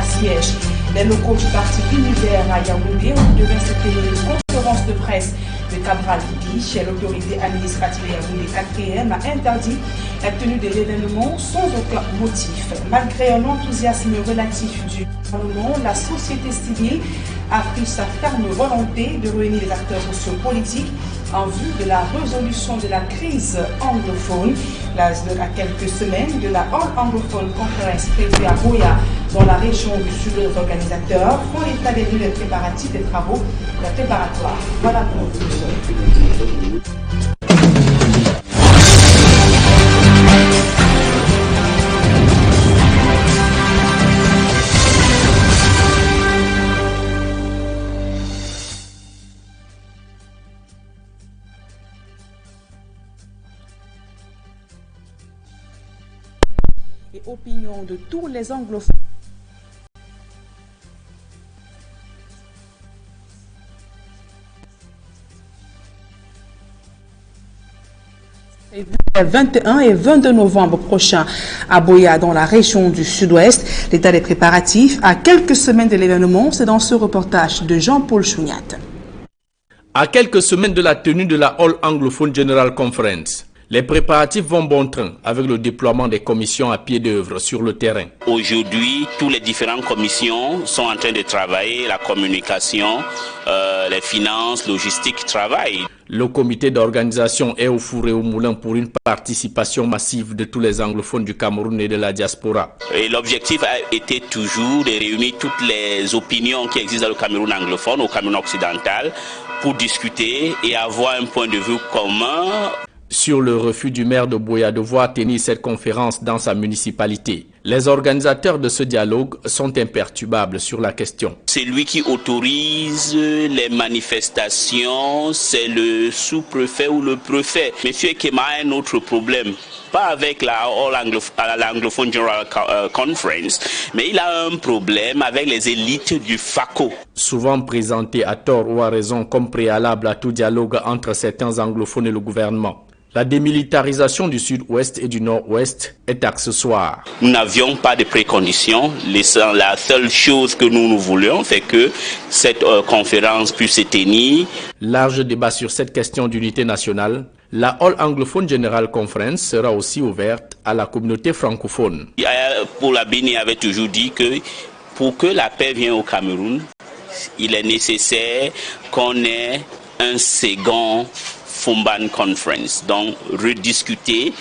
à siège. Les locaux du parti Univers à Yaoundé où devait se tenir une conférence de presse. Le Cabral Libi, chez l'autorité administrative Yaoundé 4e, a interdit la tenue de l'événement sans aucun motif. Malgré un enthousiasme relatif du Parlement, la société civile a pris sa ferme volonté de réunir les acteurs sociopolitiques en vue de la résolution de la crise anglophone. À quelques semaines de la All Anglophone Conference prévue à Boya, dans la région du sud, les organisateurs font l'état des lieux des préparatifs des travaux préparatoires. Voilà pour nous. Et opinion de tous les anglophones. Les 21 et 22 novembre prochains à Boya, dans la région du sud-ouest. L'état des préparatifs à quelques semaines de l'événement, c'est dans ce reportage de Jean-Paul Chouniat. À quelques semaines de la tenue de la All Anglophone General Conference, les préparatifs vont bon train avec le déploiement des commissions à pied d'œuvre sur le terrain. Aujourd'hui, toutes les différentes commissions sont en train de travailler, la communication, les finances, logistique travaillent. Le comité d'organisation est au four et au moulin pour une participation massive de tous les anglophones du Cameroun et de la diaspora. Et l'objectif a été toujours de réunir toutes les opinions qui existent dans le Cameroun anglophone, au Cameroun occidental, pour discuter et avoir un point de vue commun. Sur le refus du maire de Boya de voir tenir cette conférence dans sa municipalité, les organisateurs de ce dialogue sont imperturbables sur la question. C'est lui qui autorise les manifestations, c'est le sous-préfet ou le préfet. Monsieur Kema a un autre problème, pas avec la Anglophone General Conference, mais il a un problème avec les élites du FACO. Souvent présenté à tort ou à raison comme préalable à tout dialogue entre certains anglophones et le gouvernement, la démilitarisation du sud-ouest et du nord-ouest est accessoire. Nous n'avions pas de préconditions. La seule chose que nous voulions, c'est que cette conférence puisse se tenir. Large débat sur cette question d'unité nationale. La All Anglophone General Conference sera aussi ouverte à la communauté francophone. Paul Abini avait toujours dit que pour que la paix vienne au Cameroun, il est nécessaire qu'on ait un second Fumban Conference, donc rediscuter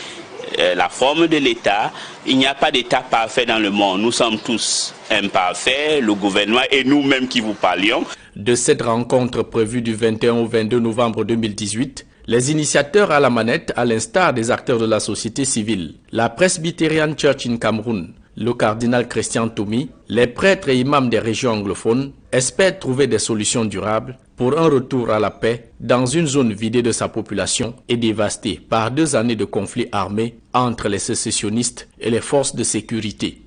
la forme de l'État. Il n'y a pas d'État parfait dans le monde. Nous sommes tous imparfaits, le gouvernement et nous-mêmes qui vous parlions. De cette rencontre prévue du 21 au 22 novembre 2018, les initiateurs à la manette, à l'instar des acteurs de la société civile, la Presbyterian Church in Cameroun, le cardinal Christian Toumi, les prêtres et imams des régions anglophones espèrent trouver des solutions durables pour un retour à la paix dans une zone vidée de sa population et dévastée par 2 années de conflits armés entre les sécessionnistes et les forces de sécurité.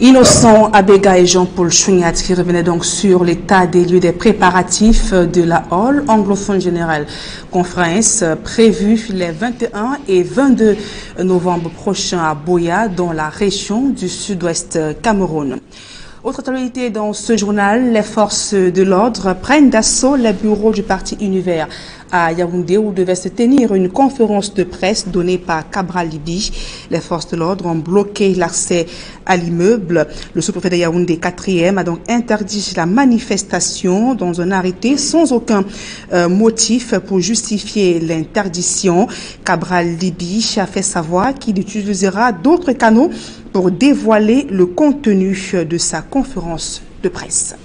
Innocent Abega et Jean-Paul Chouniat qui revenaient donc sur l'état des lieux des préparatifs de la All Anglophone General Conference prévue les 21 et 22 novembre prochains à Boya dans la région du sud-ouest Cameroun. Autre actualité dans ce journal, les forces de l'ordre prennent d'assaut les bureaux du parti Univers à Yaoundé où devait se tenir une conférence de presse donnée par Cabral Libi. Les forces de l'ordre ont bloqué l'accès à l'immeuble. Le sous-préfet de Yaoundé 4e a donc interdit la manifestation dans un arrêté sans aucun motif pour justifier l'interdiction. Cabral Libi a fait savoir qu'il utilisera d'autres canaux pour dévoiler le contenu de sa conférence de presse.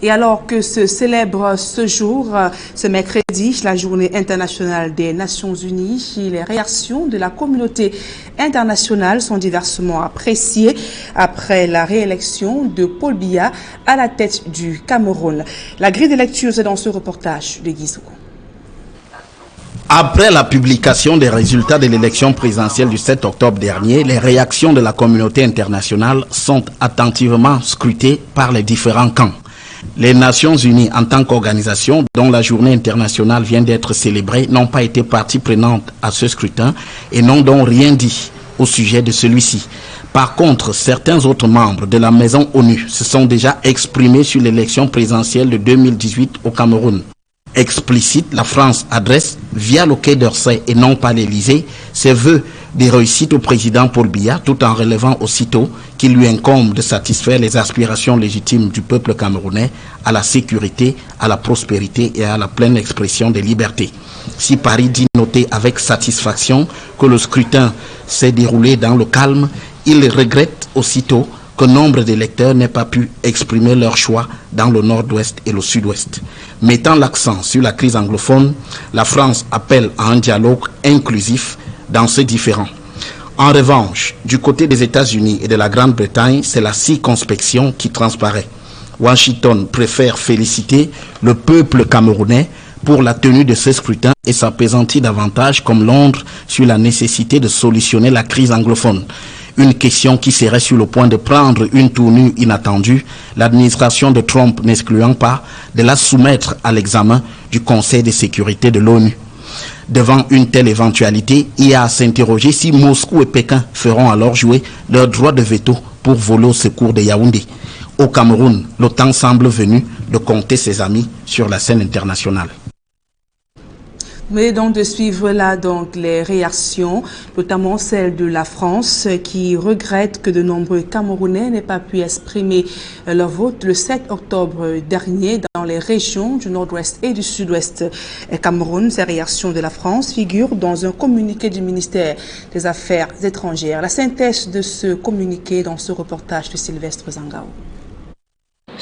Et alors que se célèbre ce jour, ce mercredi, la journée internationale des Nations Unies, les réactions de la communauté internationale sont diversement appréciées après la réélection de Paul Biya à la tête du Cameroun. La grille de lecture, c'est dans ce reportage de Guizou. Après la publication des résultats de l'élection présidentielle du 7 octobre dernier, les réactions de la communauté internationale sont attentivement scrutées par les différents camps. Les Nations Unies, en tant qu'organisation dont la journée internationale vient d'être célébrée, n'ont pas été partie prenante à ce scrutin et n'ont donc rien dit au sujet de celui-ci. Par contre, certains autres membres de la maison ONU se sont déjà exprimés sur l'élection présidentielle de 2018 au Cameroun. Explicite, la France adresse, via le Quai d'Orsay et non pas l'Élysée, ses vœux de réussite au président Paul Biya, tout en relevant aussitôt qu'il lui incombe de satisfaire les aspirations légitimes du peuple camerounais à la sécurité, à la prospérité et à la pleine expression des libertés. Si Paris dit noter avec satisfaction que le scrutin s'est déroulé dans le calme, il regrette aussitôt que nombre d'électeurs n'aient pas pu exprimer leur choix dans le nord-ouest et le sud-ouest. Mettant l'accent sur la crise anglophone, la France appelle à un dialogue inclusif dans ces différends. En revanche, du côté des États-Unis et de la Grande-Bretagne, c'est la circonspection qui transparaît. Washington préfère féliciter le peuple camerounais pour la tenue de ce scrutin et s'appesantit davantage comme Londres sur la nécessité de solutionner la crise anglophone. Une question qui serait sur le point de prendre une tournure inattendue, l'administration de Trump n'excluant pas de la soumettre à l'examen du Conseil de sécurité de l'ONU. Devant une telle éventualité, il y a à s'interroger si Moscou et Pékin feront alors jouer leur droit de veto pour voler au secours de Yaoundé. Au Cameroun, le temps semble venu de compter ses amis sur la scène internationale. Mais donc de suivre là donc les réactions, notamment celle de la France qui regrette que de nombreux Camerounais n'aient pas pu exprimer leur vote le 7 octobre dernier dans les régions du nord-ouest et du sud-ouest Cameroun. Ces réactions de la France figurent dans un communiqué du ministère des Affaires étrangères. La synthèse de ce communiqué dans ce reportage de Sylvestre Zangao.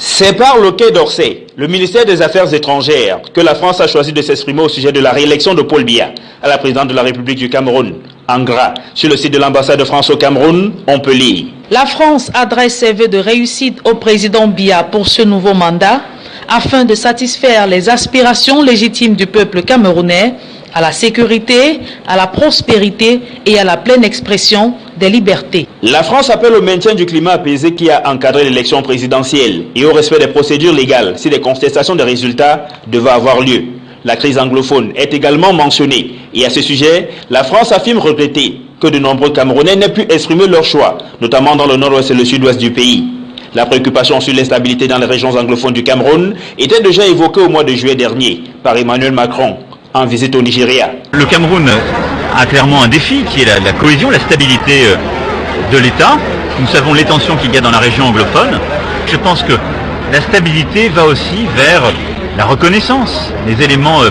C'est par le Quai d'Orsay, le ministère des Affaires étrangères, que la France a choisi de s'exprimer au sujet de la réélection de Paul Biya à la présidente de la République du Cameroun. En gras, sur le site de l'ambassade de France au Cameroun, on peut lire. La France adresse ses vœux de réussite au président Biya pour ce nouveau mandat afin de satisfaire les aspirations légitimes du peuple camerounais à la sécurité, à la prospérité et à la pleine expression des libertés. La France appelle au maintien du climat apaisé qui a encadré l'élection présidentielle et au respect des procédures légales si des contestations des résultats devaient avoir lieu. La crise anglophone est également mentionnée et à ce sujet, la France affirme regretter que de nombreux Camerounais n'aient pu exprimer leur choix, notamment dans le nord-ouest et le sud-ouest du pays. La préoccupation sur l'instabilité dans les régions anglophones du Cameroun était déjà évoquée au mois de juillet dernier par Emmanuel Macron en visite au Nigeria. Le Cameroun a clairement un défi qui est la cohésion, la stabilité de l'État. Nous savons les tensions qu'il y a dans la région anglophone. Je pense que la stabilité va aussi vers la reconnaissance des éléments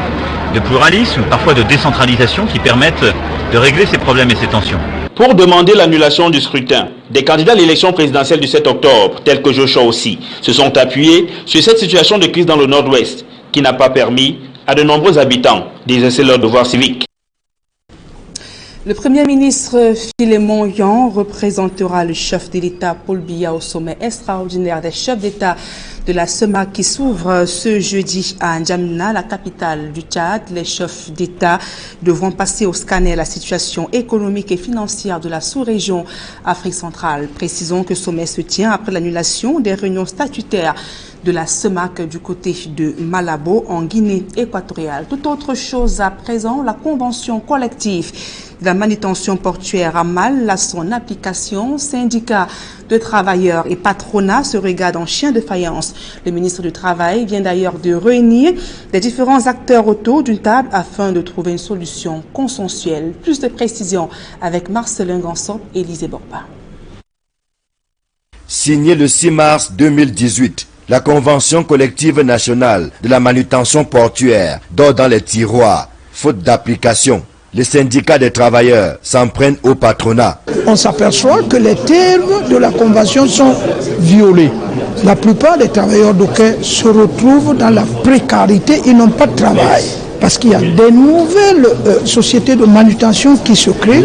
de pluralisme, parfois de décentralisation qui permettent de régler ces problèmes et ces tensions. Pour demander l'annulation du scrutin, des candidats à l'élection présidentielle du 7 octobre, tels que Joshua aussi, se sont appuyés sur cette situation de crise dans le nord-ouest qui n'a pas permis à de nombreux habitants d'exercer leur devoir civique. Le Premier ministre Philémon Yon représentera le chef de l'État Paul Biya au sommet extraordinaire des chefs d'État de la CEMAC qui s'ouvre ce jeudi à N'Djamena, la capitale du Tchad. Les chefs d'État devront passer au scanner la situation économique et financière de la sous-région Afrique centrale. Précisons que ce sommet se tient après l'annulation des réunions statutaires de la CEMAC du côté de Malabo en Guinée équatoriale. Toute autre chose à présent, la convention collective de la manutention portuaire a mal à son application. Syndicats de travailleurs et patronat se regardent en chien de faïence. Le ministre du Travail vient d'ailleurs de réunir les différents acteurs autour d'une table afin de trouver une solution consensuelle. Plus de précisions avec Marcelin Gansop et Élisée Borba. Signé le 6 mars 2018, la Convention collective nationale de la manutention portuaire dort dans les tiroirs, faute d'application. Les syndicats des travailleurs s'en prennent au patronat. On s'aperçoit que les termes de la Convention sont violés. La plupart des travailleurs de quai se retrouvent dans la précarité, ils n'ont pas de travail. Parce qu'il y a des nouvelles sociétés de manutention qui se créent,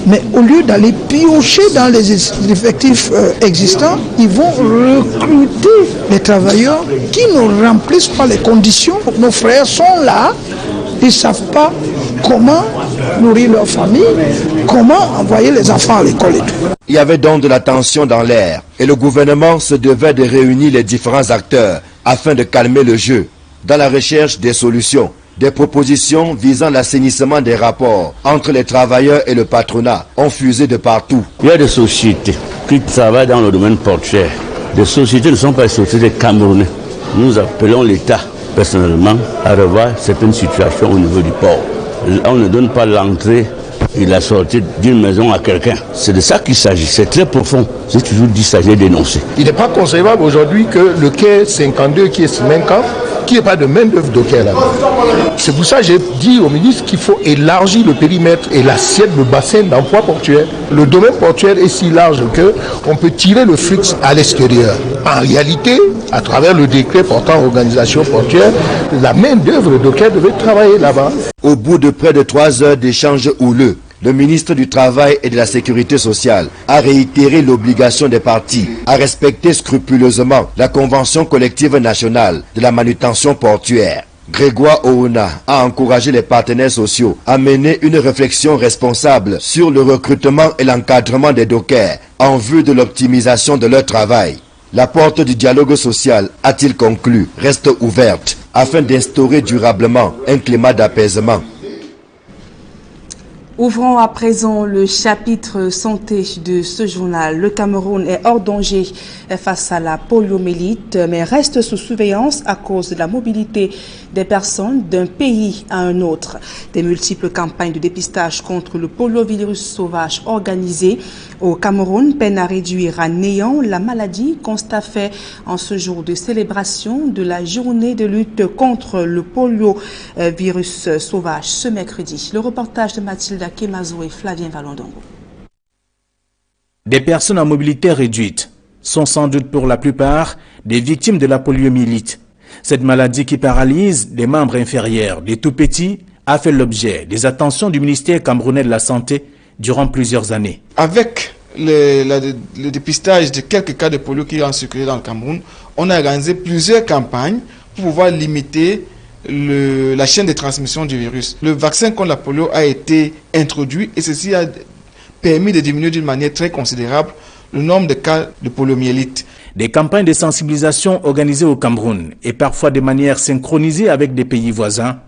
mais au lieu d'aller piocher dans les effectifs existants, ils vont recruter les travailleurs qui ne remplissent pas les conditions. Nos frères sont là, ils ne savent pas comment nourrir leur famille, comment envoyer les enfants à l'école et tout. Il y avait donc de la tension dans l'air et le gouvernement se devait de réunir les différents acteurs afin de calmer le jeu dans la recherche des solutions Des propositions visant l'assainissement des rapports entre les travailleurs et le patronat ont fusé de partout. Il y a des sociétés qui travaillent dans le domaine portuaire. Des sociétés ne sont pas des sociétés camerounaises. Nous appelons l'État personnellement à revoir certaines situations au niveau du port. On ne donne pas l'entrée et la sortie d'une maison à quelqu'un. C'est de ça qu'il s'agit. C'est très profond. J'ai toujours dit ça, j'ai dénoncé. Il n'est pas concevable aujourd'hui que le quai 52 qui est Simenka, qu'il n'y ait pas de main-d'œuvre docker là-bas. C'est pour ça que j'ai dit au ministre qu'il faut élargir le périmètre et l'assiette de bassin d'emploi portuaire. Le domaine portuaire est si large qu'on peut tirer le flux à l'extérieur. En réalité, à travers le décret portant organisation portuaire, la main-d'œuvre docker devait travailler là-bas. Au bout de près de 3 heures d'échanges houleux, le ministre du Travail et de la Sécurité sociale a réitéré l'obligation des parties à respecter scrupuleusement la Convention collective nationale de la manutention portuaire. Grégoire Ouna a encouragé les partenaires sociaux à mener une réflexion responsable sur le recrutement et l'encadrement des dockers en vue de l'optimisation de leur travail. La porte du dialogue social, a-t-il conclu, reste ouverte afin d'instaurer durablement un climat d'apaisement. Ouvrons à présent le chapitre santé de ce journal. Le Cameroun est hors danger face à la poliomyélite, mais reste sous surveillance à cause de la mobilité des personnes d'un pays à un autre. Des multiples campagnes de dépistage contre le poliovirus sauvage organisées au Cameroun peinent à réduire à néant la maladie, constat fait en ce jour de célébration de la journée de lutte contre le poliovirus sauvage ce mercredi. Le reportage de Mathilda Kemazo et Flavien Valondongo. Des personnes à mobilité réduite sont sans doute pour la plupart des victimes de la poliomyélite. Cette maladie qui paralyse les membres inférieurs des tout-petits a fait l'objet des attentions du ministère camerounais de la Santé durant plusieurs années. Avec le dépistage de quelques cas de polio qui ont circulé dans le Cameroun, on a organisé plusieurs campagnes pour pouvoir limiter la chaîne de transmission du virus. Le vaccin contre la polio a été introduit et ceci a permis de diminuer d'une manière très considérable le nombre de cas de poliomyélite. Des campagnes de sensibilisation organisées au Cameroun et parfois de manière synchronisée avec des pays voisins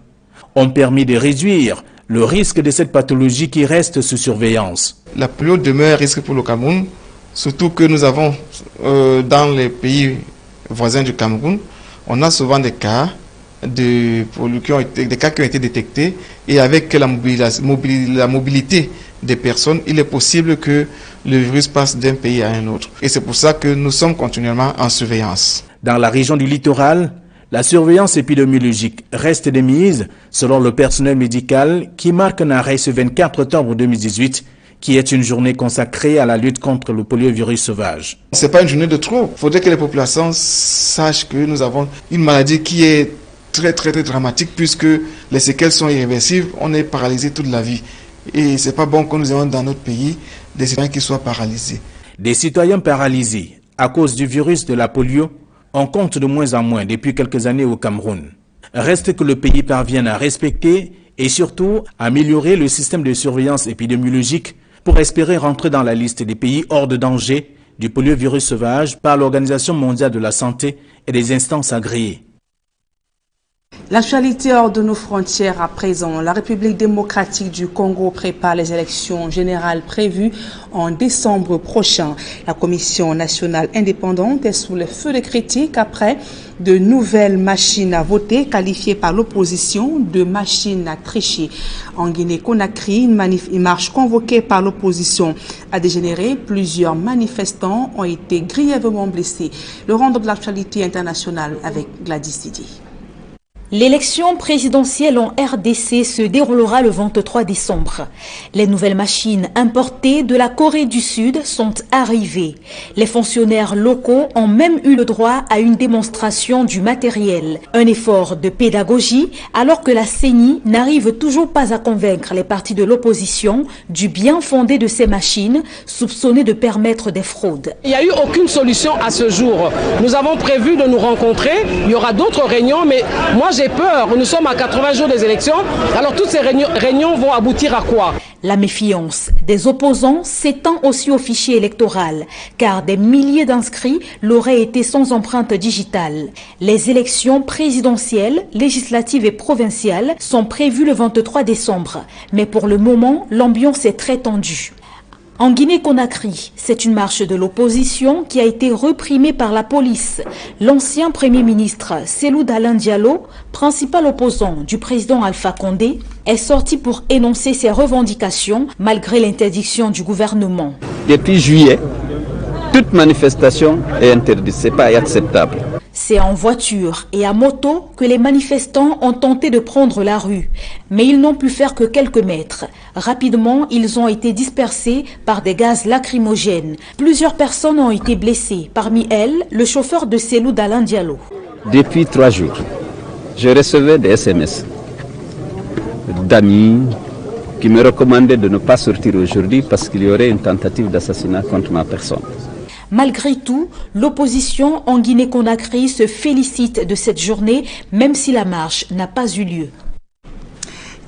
ont permis de réduire le risque de cette pathologie qui reste sous surveillance. La polio demeure un risque pour le Cameroun, surtout que nous avons dans les pays voisins du Cameroun, on a souvent des cas des cas qui ont été détectés et avec la mobilité des personnes, il est possible que le virus passe d'un pays à un autre. Et c'est pour ça que nous sommes continuellement en surveillance. Dans la région du littoral, la surveillance épidémiologique reste de mise selon le personnel médical qui marque un arrêt ce 24 octobre 2018 qui est une journée consacrée à la lutte contre le poliovirus sauvage. Ce n'est pas une journée de trop. Il faudrait que les populations sachent que nous avons une maladie qui est très dramatique puisque les séquelles sont irréversibles. On est paralysé toute la vie. Et ce n'est pas bon que nous ayons dans notre pays des citoyens qui soient paralysés. Des citoyens paralysés à cause du virus de la polio, on compte de moins en moins depuis quelques années au Cameroun. Reste que le pays parvienne à respecter et surtout améliorer le système de surveillance épidémiologique pour espérer rentrer dans la liste des pays hors de danger du poliovirus sauvage par l'Organisation mondiale de la santé et des instances agréées. L'actualité hors de nos frontières à présent. La République démocratique du Congo prépare les élections générales prévues en décembre prochain. La Commission nationale indépendante est sous le feu de critiques après de nouvelles machines à voter qualifiées par l'opposition de machines à tricher. En Guinée-Conakry, une marche convoquée par l'opposition a dégénéré. Plusieurs manifestants ont été grièvement blessés. Le rendre de l'actualité internationale avec Gladys Didi. L'élection présidentielle en RDC se déroulera le 23 décembre. Les nouvelles machines importées de la Corée du Sud sont arrivées. Les fonctionnaires locaux ont même eu le droit à une démonstration du matériel. Un effort de pédagogie alors que la CENI n'arrive toujours pas à convaincre les partis de l'opposition du bien fondé de ces machines soupçonnées de permettre des fraudes. Il n'y a eu aucune solution à ce jour. Nous avons prévu de nous rencontrer. Il y aura d'autres réunions, mais moi j'ai j'ai peur. Nous sommes à 80 jours des élections. Alors toutes ces réunions vont aboutir à quoi? La méfiance des opposants s'étend aussi au fichier électoral, car des milliers d'inscrits l'auraient été sans empreinte digitale. Les élections présidentielles, législatives et provinciales sont prévues le 23 décembre. Mais pour le moment, l'ambiance est très tendue. En Guinée-Conakry, c'est une marche de l'opposition qui a été réprimée par la police. L'ancien Premier ministre Cellou Dalein Diallo, principal opposant du président Alpha Condé, est sorti pour énoncer ses revendications malgré l'interdiction du gouvernement. Depuis juillet, toute manifestation est interdite, ce n'est pas acceptable. C'est en voiture et à moto que les manifestants ont tenté de prendre la rue. Mais ils n'ont pu faire que quelques mètres. Rapidement, ils ont été dispersés par des gaz lacrymogènes. Plusieurs personnes ont été blessées. Parmi elles, le chauffeur de Cellou Dalein Diallo. Depuis 3 jours, je recevais des SMS d'amis qui me recommandaient de ne pas sortir aujourd'hui parce qu'il y aurait une tentative d'assassinat contre ma personne. Malgré tout, l'opposition en Guinée-Conakry se félicite de cette journée, même si la marche n'a pas eu lieu.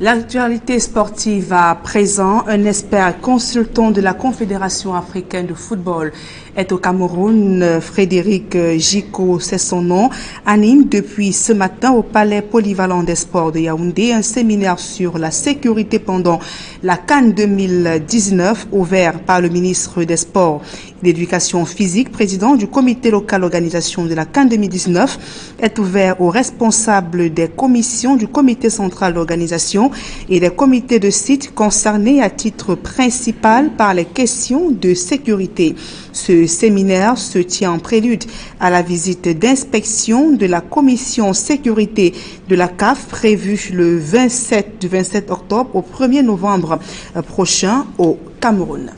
L'actualité sportive à présent, un expert consultant de la Confédération africaine de football est au Cameroun. Frédéric Gico, c'est son nom, anime depuis ce matin au Palais Polyvalent des Sports de Yaoundé un séminaire sur la sécurité pendant la CAN 2019 ouvert par le ministre des Sports et de l'Éducation physique, président du comité local d'organisation de la CAN 2019, est ouvert aux responsables des commissions du comité central d'organisation et des comités de site concernés à titre principal par les questions de sécurité. Ce séminaire se tient en prélude à la visite d'inspection de la commission sécurité de la CAF prévue du 27 octobre au 1er novembre prochain au Cameroun.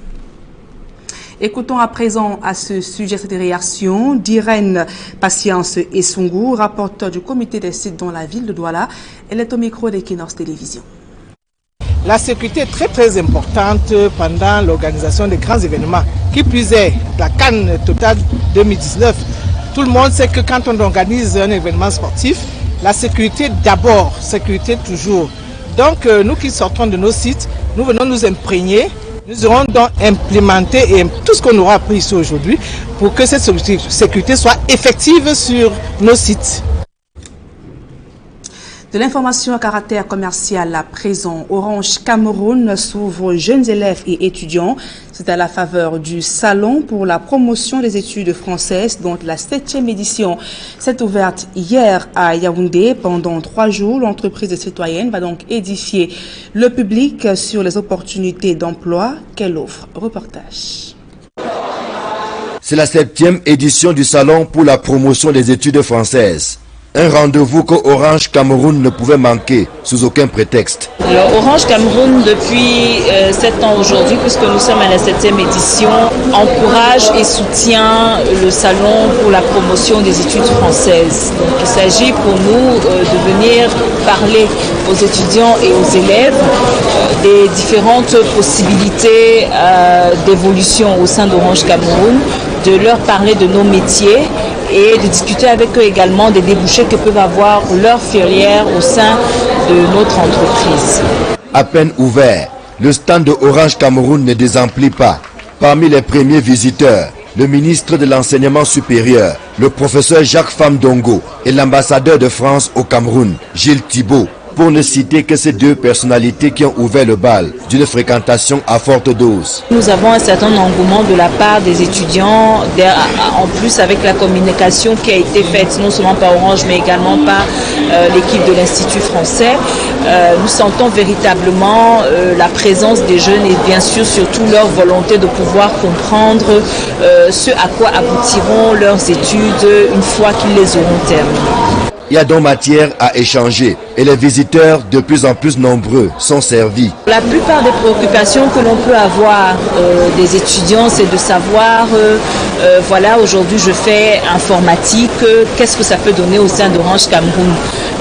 Écoutons à présent à ce sujet cette réaction d'Irène Patience Essungou, rapporteur du comité des sites dans la ville de Douala. Elle est au micro d'Equinox Télévision. La sécurité est très importante pendant l'organisation des grands événements. Qui plus est, la CAN Total 2019. Tout le monde sait que quand on organise un événement sportif, la sécurité d'abord, sécurité toujours. Donc nous qui sortons de nos sites, nous venons nous imprégner. Nous aurons donc implémenté tout ce qu'on aura appris ici aujourd'hui pour que cette sécurité soit effective sur nos sites. De l'information à caractère commercial à présent, Orange Cameroun s'ouvre aux jeunes élèves et étudiants. C'est à la faveur du Salon pour la promotion des études françaises, dont la 7e édition s'est ouverte hier à Yaoundé. Pendant 3 jours, l'entreprise citoyenne va donc édifier le public sur les opportunités d'emploi qu'elle offre. Reportage. C'est la 7e édition du Salon pour la promotion des études françaises. Un rendez-vous que Orange Cameroun ne pouvait manquer sous aucun prétexte. Alors Orange Cameroun, depuis 7 ans aujourd'hui, puisque nous sommes à la 7e édition, encourage et soutient le salon pour la promotion des études françaises. Donc il s'agit pour nous de venir parler aux étudiants et aux élèves des différentes possibilités d'évolution au sein d'Orange Cameroun, de leur parler de nos métiers et de discuter avec eux également des débouchés que peuvent avoir leurs filières au sein de notre entreprise. À peine ouvert, le stand de Orange Cameroun ne désemplit pas. Parmi les premiers visiteurs, le ministre de l'Enseignement supérieur, le professeur Jacques Famdongo et l'ambassadeur de France au Cameroun, Gilles Thibault, pour ne citer que ces 2 personnalités qui ont ouvert le bal d'une fréquentation à forte dose. Nous avons un certain engouement de la part des étudiants, en plus avec la communication qui a été faite non seulement par Orange mais également par l'équipe de l'Institut français. Nous sentons véritablement la présence des jeunes et bien sûr surtout leur volonté de pouvoir comprendre ce à quoi aboutiront leurs études une fois qu'ils les auront terminées. Il y a donc matière à échanger et les visiteurs de plus en plus nombreux sont servis. La plupart des préoccupations que l'on peut avoir des étudiants, c'est de savoir, voilà, aujourd'hui je fais informatique, qu'est-ce que ça peut donner au sein d'Orange Cameroun ?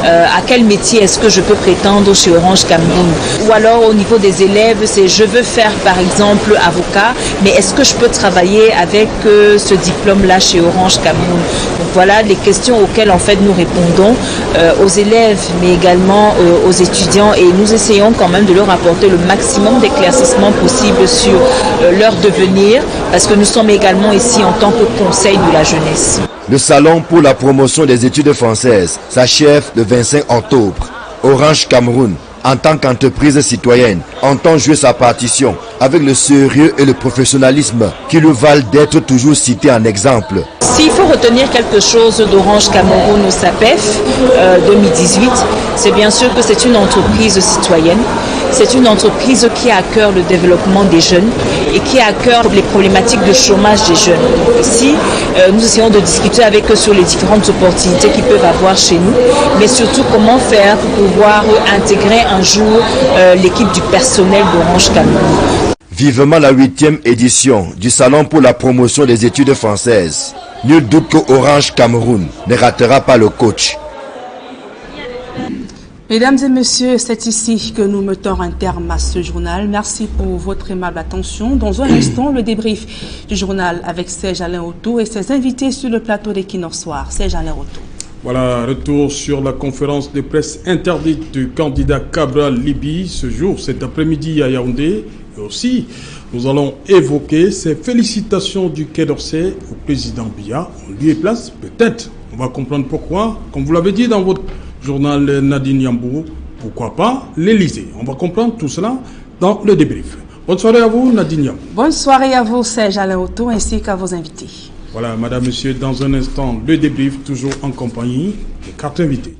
À quel métier est-ce que je peux prétendre chez Orange Cameroun? Ou alors au niveau des élèves, c'est je veux faire par exemple avocat, mais est-ce que je peux travailler avec ce diplôme-là chez Orange Cameroun? Donc voilà les questions auxquelles en fait nous répondons demandons aux élèves, mais également aux étudiants, et nous essayons quand même de leur apporter le maximum d'éclaircissements possible sur leur devenir, parce que nous sommes également ici en tant que conseil de la jeunesse. Le salon pour la promotion des études françaises s'achève le 25 octobre. Orange Cameroun, en tant qu'entreprise citoyenne, entend jouer sa partition avec le sérieux et le professionnalisme qui lui valent d'être toujours cité en exemple. S'il faut retenir quelque chose d'Orange Cameroun au SAPEF 2018, c'est bien sûr que c'est une entreprise citoyenne. C'est une entreprise qui a à cœur le développement des jeunes et qui a à cœur les problématiques de chômage des jeunes. Donc ici, nous essayons de discuter avec eux sur les différentes opportunités qu'ils peuvent avoir chez nous, mais surtout comment faire pour pouvoir intégrer un jour l'équipe du personnel d'Orange Cameroun. Vivement la 8e édition du Salon pour la promotion des études françaises. Nul doute que Orange Cameroun ne ratera pas le coach. Mesdames et messieurs, c'est ici que nous mettons un terme à ce journal. Merci pour votre aimable attention. Dans un instant, le débrief du journal avec Serge Alain Otto et ses invités sur le plateau d'Equinox Soir. Serge Alain Otto. Voilà, retour sur la conférence de presse interdite du candidat Cabral Liby ce jour, cet après-midi à Yaoundé. Et aussi, nous allons évoquer ces félicitations du Quai d'Orsay au président Biya. En lieu et place, peut-être. On va comprendre pourquoi. Comme vous l'avez dit dans votre journal Nadine Yambou, pourquoi pas l'Élysée. On va comprendre tout cela dans le débrief. Bonne soirée à vous, Nadine Yambou. Bonne soirée à vous, Serge Alain Otto, ainsi qu'à vos invités. Voilà, madame, monsieur, dans un instant, le débrief, toujours en compagnie des 4 invités.